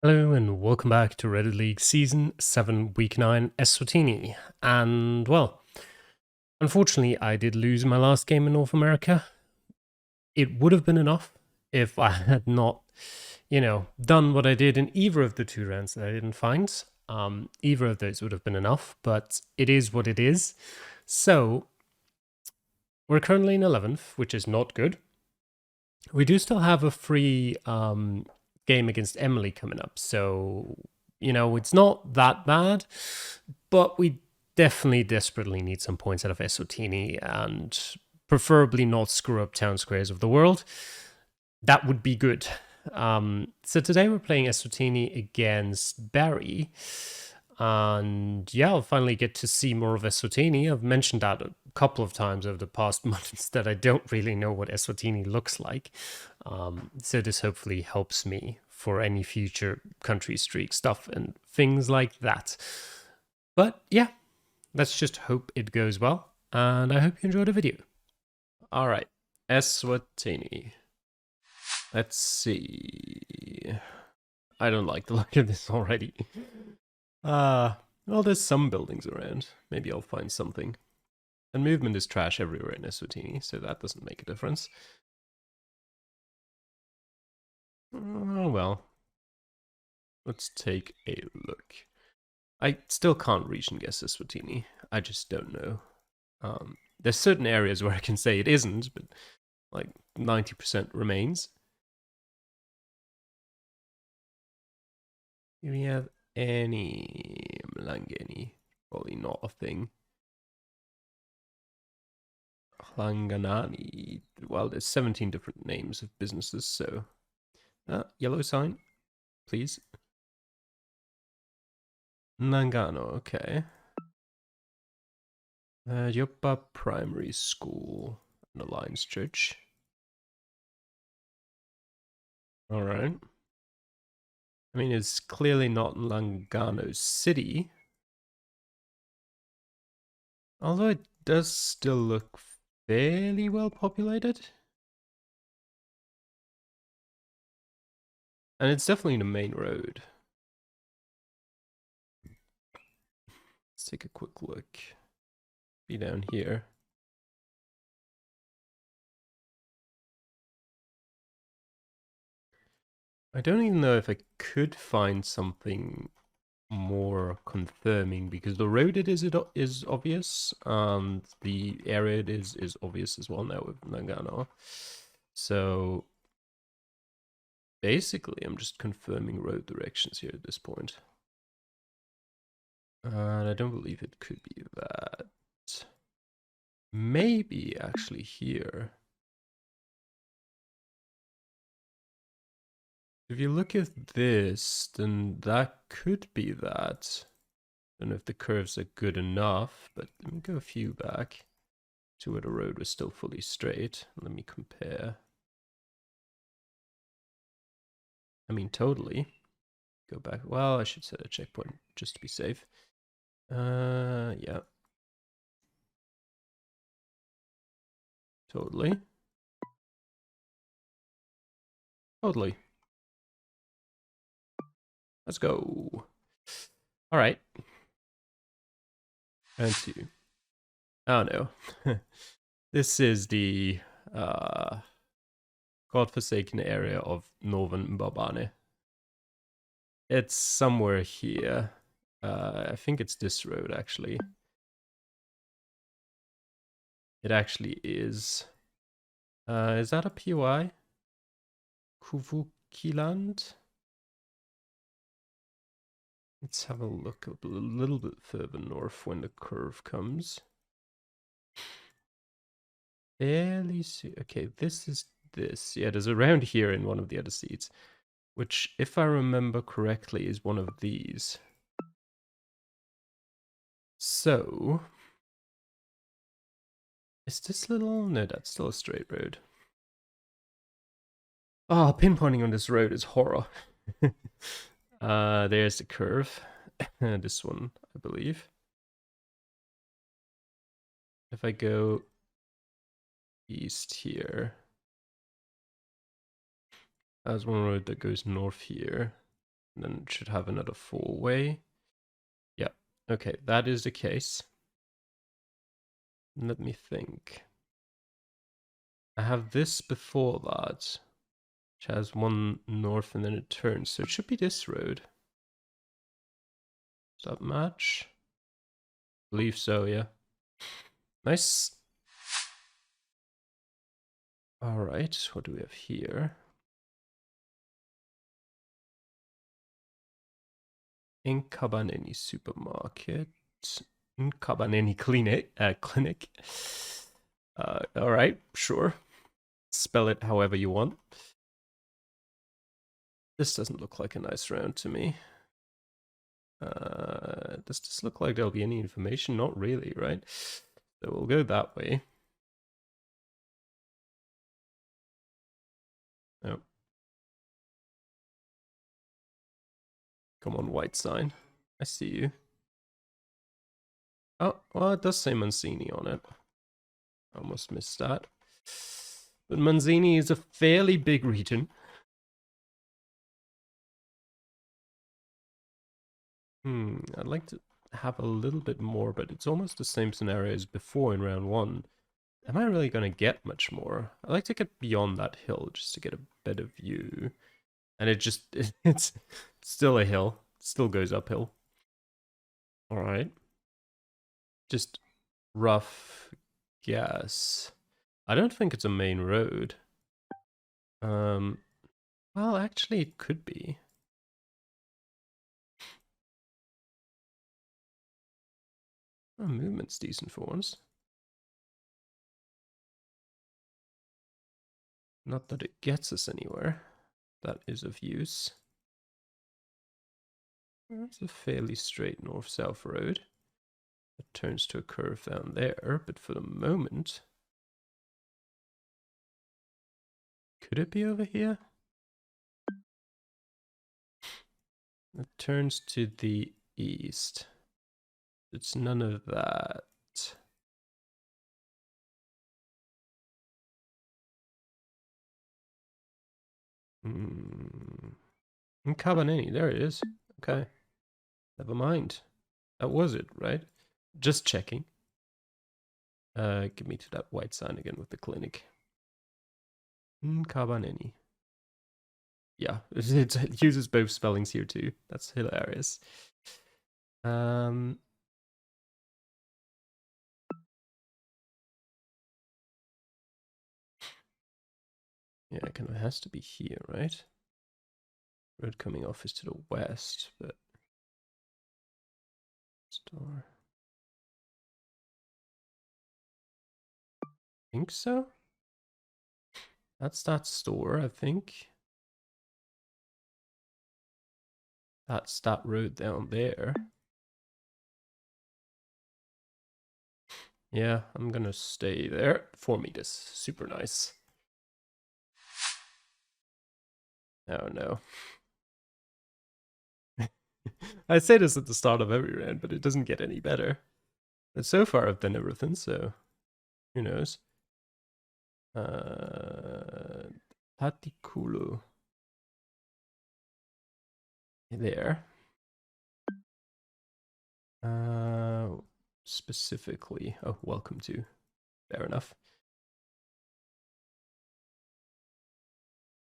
Hello and welcome back to Reddit League Season 7, Week 9, Eswatini. And, well, unfortunately I did lose my last game in North America. It would have been enough if I had not, done what I did in either of the two rounds that I didn't find. Either of those would have been enough, but it is what it is. So, we're currently in 11th, which is not good. We do still have a free game against Emily coming up, so it's not that bad, but we definitely desperately need some points out of Eswatini and preferably not screw up town squares of the world. That would be good. So today we're playing Eswatini against Barry. And yeah, I'll finally get to see more of Eswatini. I've mentioned that a couple of times over the past months that I don't really know what Eswatini looks like. So this hopefully helps me for any future country streak stuff and things like that. But yeah, let's just hope it goes well. And I hope you enjoyed the video. All right, Eswatini. Let's see. I don't like the look of this already. Well, there's some buildings around. Maybe I'll find something. And movement is trash everywhere in Eswatini, so that doesn't make a difference. Oh well. Let's take a look. I still can't reach and guess Eswatini. I just don't know. There's certain areas where I can say it isn't, but like 90% remains. Do we have any Mlangeni? Probably not a thing. Hlanganani. Well, there's 17 different names of businesses, so... yellow sign, please. Nangano, okay. Yopa Primary School and Alliance Church. Alright. I mean, it's clearly not Langano City. Although it does still look fairly well populated. And it's definitely the main road. Let's take a quick look. Be down here. I don't even know if I could find something more confirming, because the road it is obvious, and the area it is obvious as well now with Nagano. So basically I'm just confirming road directions here at this point. And I don't believe it could be that. Maybe actually here. If you look at this, then that could be that. I don't know if the curves are good enough, but let me go a few back to where the road was still fully straight. Let me compare. I mean, totally. Go back. Well, I should set a checkpoint just to be safe. Yeah. Totally. Totally. Let's go. All right. Round two. Oh no. This is the godforsaken area of northern Mbabane. It's somewhere here. I think it's this road, actually. It actually is. Is that a POI? Kuvukiland? Let's have a look a little bit further north when the curve comes. Barely see. Okay, this is this. Yeah, there's around here in one of the other seats, which, if I remember correctly, is one of these. So, is this little... No, that's still a straight road. Oh, pinpointing on this road is horror. There's the curve. This one, I believe. If I go east here, there's one road that goes north here. And then it should have another four-way. Yeah, okay, that is the case. Let me think. I have this before that, which has one north and then it turns, so it should be this road. Does that match? I believe so, yeah. Nice. Alright, what do we have here? Inkabaneni supermarket. Inkabaneni clinic. Alright, sure. Spell it however you want. This doesn't look like a nice round to me. Does this look like there'll be any information? Not really, right? So we'll go that way. Oh. Come on, white sign. I see you. Oh, well, it does say Manzini on it. I almost missed that. But Manzini is a fairly big region. I'd like to have a little bit more, but it's almost the same scenario as before in round one. Am I really going to get much more? I'd like to get beyond that hill just to get a better view. And it's still a hill. It still goes uphill. Alright. Just rough guess. I don't think it's a main road. Well, actually it could be. Oh, movement's decent for once. Not that it gets us anywhere. That is of use. It's a fairly straight north-south road. It turns to a curve down there, but for the moment... Could it be over here? It turns to the east. It's none of that. Cabanini, there it is. Okay. Never mind. That was it, right? Just checking. Give me to that white sign again with the clinic. Cabanini. Yeah, it uses both spellings here too. That's hilarious. Yeah, it kind of has to be here, right? Road coming off is to the west, but store. Think so? That's that store, I think. That's that road down there. Yeah, I'm gonna stay there. 4 meters. Super nice. Oh no. I say this at the start of every round, but it doesn't get any better. But so far I've done everything, so who knows? Tatikulu. There. Specifically. Oh, welcome to. Fair enough.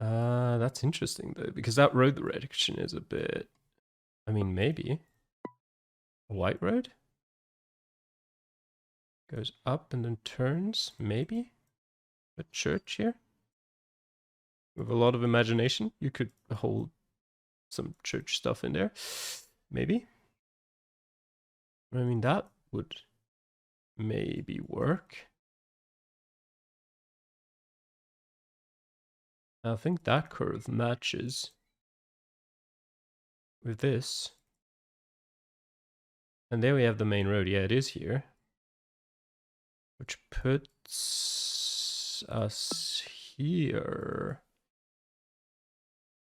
That's interesting though, because that road direction is a bit... I mean, maybe. A white road? Goes up and then turns, maybe? A church here? With a lot of imagination, you could hold some church stuff in there. Maybe. I mean, that would maybe work. I think that curve matches with this. And there we have the main road. Yeah, it is here. Which puts us here,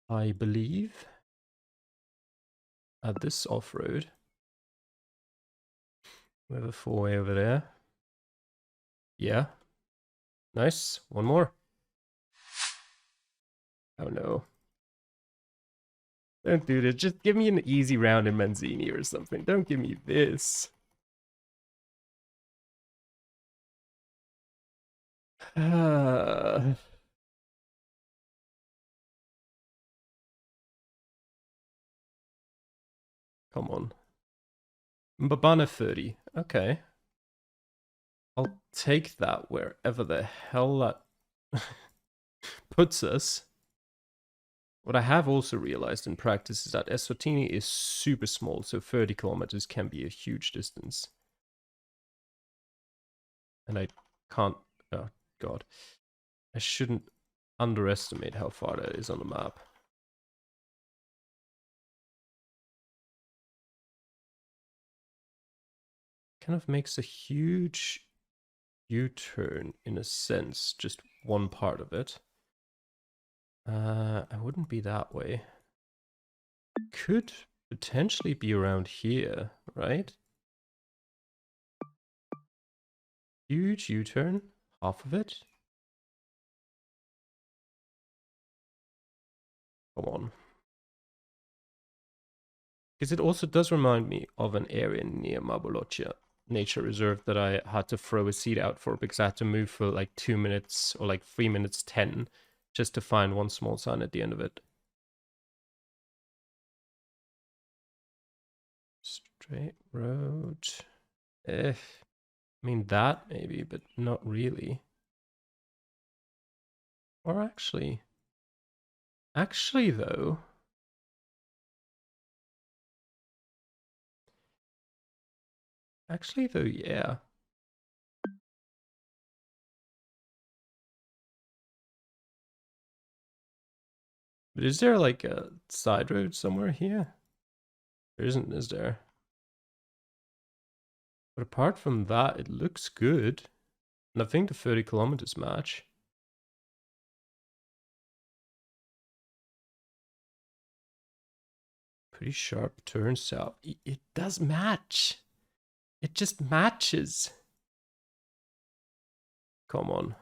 I believe, at this off-road. We have a four-way over there. Yeah. Nice. One more. Oh no. Don't do this. Just give me an easy round in Manzini or something. Don't give me this. Come on. Mbabana 30. Okay. I'll take that wherever the hell that puts us. What I have also realized in practice is that Eswatini is super small, so 30 kilometers can be a huge distance. And I can't... Oh, God. I shouldn't underestimate how far that is on the map. Kind of makes a huge U-turn in a sense, just one part of it. I wouldn't be that way. Could potentially be around here, right? Huge U-turn, half of it. Come on. Because it also does remind me of an area near Mabolotia Nature Reserve that I had to throw a seed out for because I had to move for like 2 minutes or like 3 minutes 10 just to find one small sign at the end of it. Straight road. I mean that maybe, but not really. Or actually though, yeah. But is there like a side road somewhere here? There isn't, is there? But apart from that, it looks good. And I think the 30 kilometers match. Pretty sharp turn south. It does match. It just matches. Come on.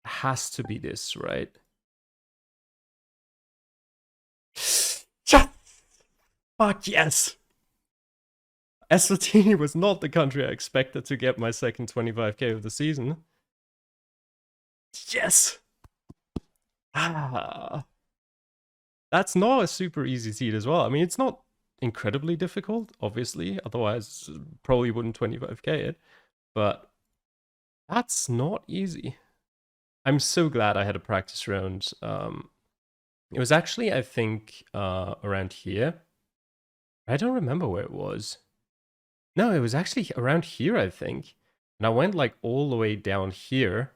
It has to be this, right? Fuck yes! Eswatini was not the country I expected to get my second 25k of the season. Yes! Ah. That's not a super easy seed as well. I mean, it's not incredibly difficult, obviously. Otherwise, probably wouldn't 25k it. But that's not easy. I'm so glad I had a practice round. It was actually, I think, around here. I don't remember where it was. No, it was actually around here, I think. And I went like all the way down here.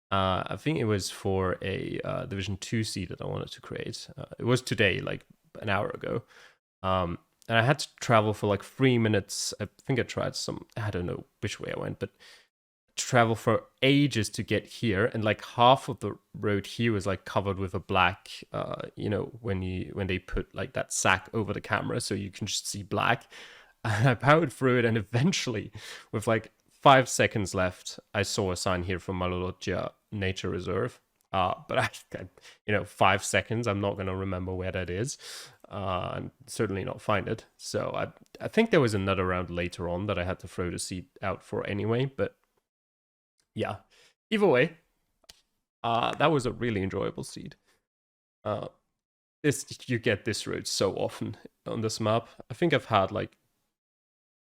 I think it was for a Division 2 seed that I wanted to create. It was today, like an hour ago. And I had to travel for like 3 minutes. I think I tried some, I don't know which way I went, but travel for ages to get here, and like half of the road here was like covered with a black you know, when they put like that sack over the camera so you can just see black. And I powered through it, and eventually with like 5 seconds left I saw a sign here from Malolotia Nature Reserve, but I, you know, 5 seconds, I'm not going to remember where that is, and certainly not find it. So I think there was another round later on that I had to throw the seat out for anyway, but yeah, either way, that was a really enjoyable seed. You get this road so often on this map. I think I've had like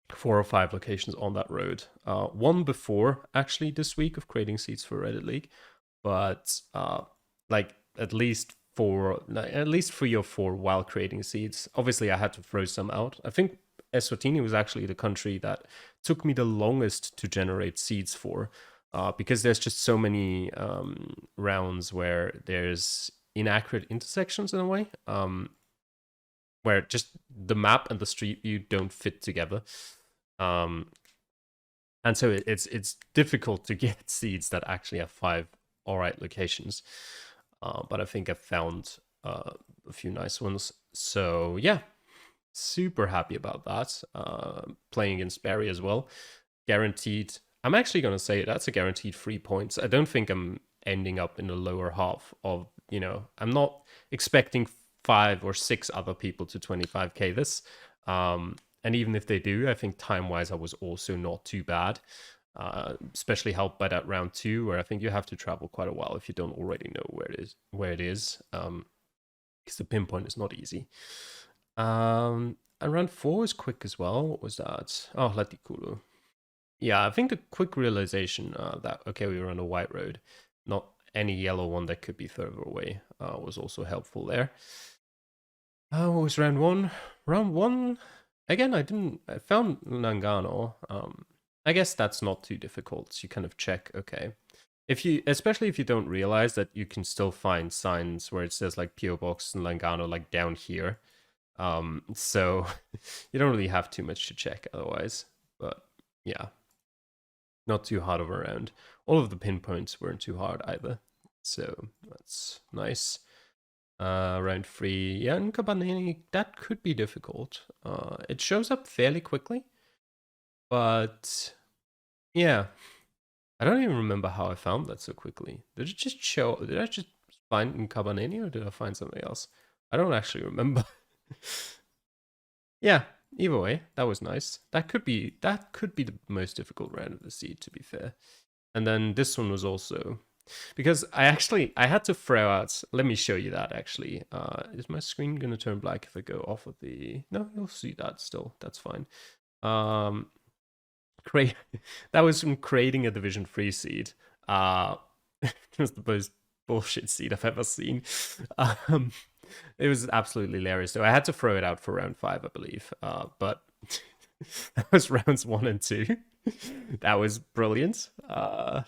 4 or 5 locations on that road. One before actually this week of creating seeds for Reddit League, but like at least 3 or 4 while creating seeds. Obviously, I had to throw some out. I think Eswatini was actually the country that took me the longest to generate seeds for. Because there's just so many rounds where there's inaccurate intersections in a way, where just the map and the street view don't fit together, and so it's difficult to get seeds that actually have 5 alright locations. But I think I found a few nice ones. So yeah, super happy about that. Playing against Barry as well, guaranteed. I'm actually going to say that's a guaranteed 3 points. I don't think I'm ending up in the lower half of, I'm not expecting 5 or 6 other people to 25k this. And even if they do, I think time-wise I was also not too bad. Especially helped by that round 2, where I think you have to travel quite a while if you don't already know where it is. Because the pinpoint is not easy. And round 4 was quick as well. What was that? Oh, Latikulu. Yeah, I think the quick realization that, okay, we were on a white road, not any yellow one that could be further away, was also helpful there. What was round 1? Round 1, again, I found Nagano. I guess that's not too difficult. You kind of check, okay. Especially if you don't realize that you can still find signs where it says like PO Box and Langano like down here. So you don't really have too much to check otherwise. But yeah, not too hard of a round. All of the pinpoints weren't too hard either. So that's nice. Round 3, yeah, and Cabanini, that could be difficult. It shows up fairly quickly, but yeah, I don't even remember how I found that so quickly. Did it just show? Did I just find in Cabanini, or did I find something else? I don't actually remember. Yeah, either way, that was nice. That could be the most difficult round of the seed, to be fair. And then this one was also, because I had to throw out. Let me show you that actually. Is my screen gonna turn black if I go off of the? No, you'll see that still. That's fine. That was from creating a Division 3 seed. It was the most bullshit seed I've ever seen. It was absolutely hilarious. So I had to throw it out for round 5, I believe. But that was rounds 1 and 2. That was brilliant. Yeah,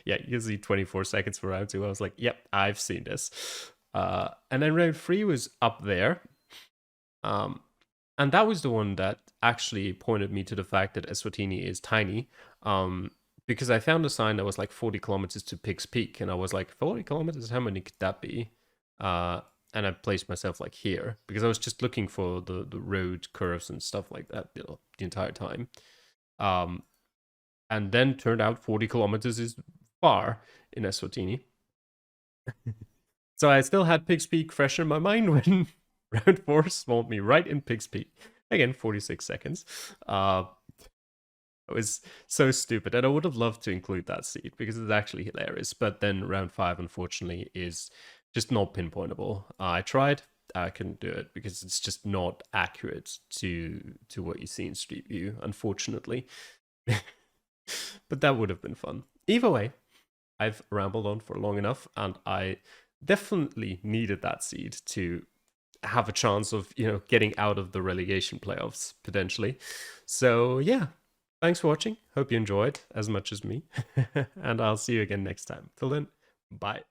you can see 24 seconds for round 2. I was like, yep, I've seen this. And then round 3 was up there. And that was the one that actually pointed me to the fact that Eswatini is tiny. Because I found a sign that was like 40 kilometers to Pig's Peak. And I was like, 40 kilometers? How many could that be? And I placed myself like here. Because I was just looking for the road curves and stuff like that, the entire time. And then turned out 40 kilometers is far in Eswatini. So I still had Pig's Peak fresh in my mind when round 4 spawned me right in Pig's Peak. Again, 46 seconds. It was so stupid. And I would have loved to include that seed because it's actually hilarious. But then round 5, unfortunately, is just not pinpointable. I tried. I couldn't do it because it's just not accurate to what you see in Street View, unfortunately. But that would have been fun. Either way, I've rambled on for long enough, and I definitely needed that seed to have a chance of, getting out of the relegation playoffs, potentially. So, yeah. Thanks for watching. Hope you enjoyed as much as me. And I'll see you again next time. Till then, bye.